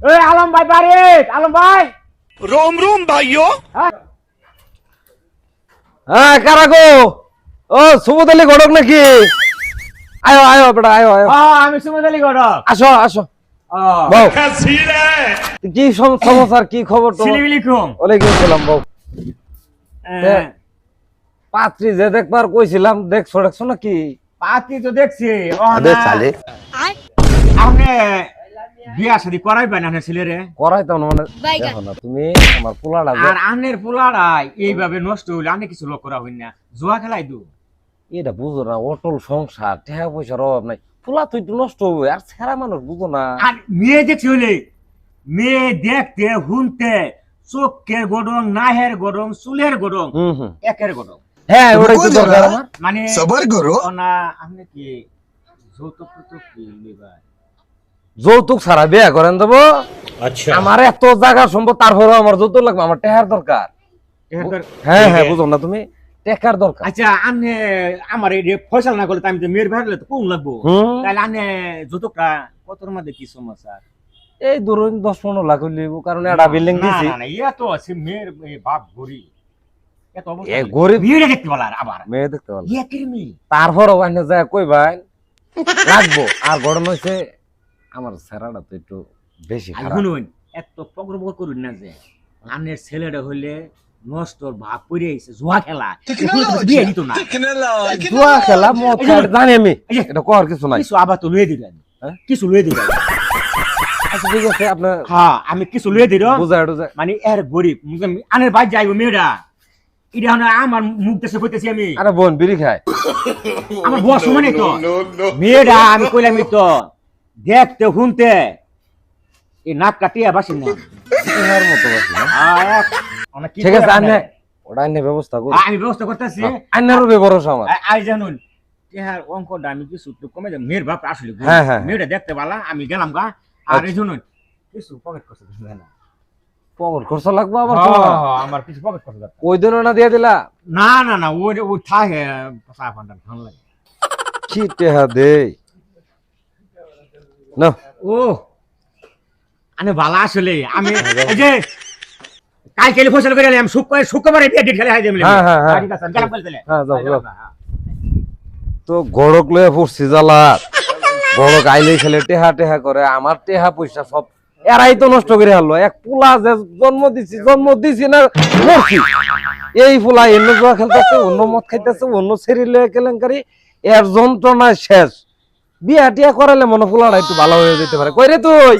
ए आलम भाई बारे आलम भाई रोम रोम भाइयों। হ্যাঁ কারা গো? ও সুবোধ আলী ঘটক নাকি? আয়ো আয়ো বেটা আয়ো আয়ো हां আমি সুমদ আলী গড়ক আসো আসো বউ কি সমাচার কি খবর তো? আসসালামু আলাইকুম ওয়ালাইকুম আসসালাম বউ। পাত্রী যে দেখবার কইছিলাম দেখছো নাকি? পাতি তো দেখছি আরে চালে আপনি বিয়া শাদি করাইবেন না ছেলে রে করাই তো মানে দেখো না তুমি আমার পোলাটা আর আনের পোলাড়া এইভাবে নষ্ট হইলে আমি কিছু লোক করা হই না জুয়া খেলাই দু এটা বুঝো না অটল সংসার টাকা পয়সার অভাব নাই পোলা তুই তো নষ্ট হবে আর ছেড়া মানুষ বুঝো না। আর মেয়ে দেখছি হইলে মেয়ে দেখতে হুনতে চোখের গরম নাহের গরম চুলের গরম একের গরম হ্যাঁ ওটাই তো দরকার আমার। মানে সবার করো না আপনি কি যৌতুক টুতুক কি নিবা যৌতুক ছাড়া বিয়া করেন দেবো? আচ্ছা আমার এত জায়গা সম্ভব তারপরে আমার যৌতুক লাগবে আমার টেহার দরকার। হ্যাঁ হ্যাঁ বুঝো না তুমি টেকার দরকার। আচ্ছা আপনি আমার এই ফয়সাল না করলে তো আমি তো মেয়ের ভাড়লে তো কম লাগবো তাহলে আপনি যৌতুকটা কতর মধ্যে কি সমস্যা? এই ধরুন 10-15 লাখ হইব কারণ একটা বিল্ডিং দিছি। না না ইয়া তো আছে মেয়ের বাপ গরিব এত অবস্থা এ গরিব মেয়ে দেখতে বলা আবার মেয়ে দেখতে পারো ইয়া কিরমি তারপরও বাইনে যায় কই ভাই লাগবো আর গরম হইছে আমার সেরাটা তো একটু বেশি খারাপ। শুনুন এত পগরব করুন না যে আনের ছেলেটা হইলে নষ্টর ভাব পড়ে আইছে জুয়া খেলা বিয়ে দিত না জুয়া খেলা মদ খাই জানি আমি এটা কর কিছু নাই। কিছু আবার তো লয়ে দিবেন কিছু লয়ে দিবেন। আচ্ছা ঠিক আছে আপনার হ্যাঁ আমি কিছু লয়ে দিল বুঝায় টুজায় মানে এর গরিব আনের ভাই যাইবো মেয়েরা এটা আমার মুখ দেশে হইতেছি আমি আরে বোন বিড়ি খায় আমার বস মানে তো মেয়েরা আমি কইলাম তো দেখতে শুনতে এই নাক কাটিয়া বাসি না ইহার মতো আছে না? ঠিক ঠিক আছে আনে ওটা আনে ব্যবস্থা করি আমি ব্যবস্থা করতেছি আন্নারও ভরসা আমার। আই জানুন ইহার অঙ্কটা আমি কিছু একটু কমে যাবে মেয়ের বাপ আসলে হ্যাঁ, হ্যাঁ। মেয়েটা দেখতে পালা আমি গেলাম গা আর এই শুনুন কিছু পকেট করতে দিবেন না পকেট খরচা লাগবে আবার আমার কিছু পকেট করতে দরকার ওই দিনও না দিয়ে দিলা না না না ওই থাকে চা পান্ডা ভালো লাগে কি টেহা দে না ও আনে বালা আসলে আমি এই যে কাল কেলে ফসল করে এলাম শুক্রবারে বিয়ে ডেট খেলে হাই দেব হ্যাঁ, হ্যাঁ, হ্যাঁ। ঠিক আছে গেলাম বলতে হ্যাঁ যাও যাও তো গড়ক লয়ে পড়ছি জ্বালা গড়ক আইলেই খেলে টেহা টেহা করে আমার টেহা পয়সা সব এরাই তো নষ্ট করে হারলো এক পোলা যে জন্ম দিছি না মরছি এই পোলা অন্য জুয়া খেলতেছে অন্য মদ খাইতেছে অন্য ছেড়ি লয়ে কেলেঙ্কারি এর যন্ত্রণায় শেষ বিয়া টিয়া করালে মনে পোলাটা একটু ভালো হয়ে যেতে পারে কই রে তুই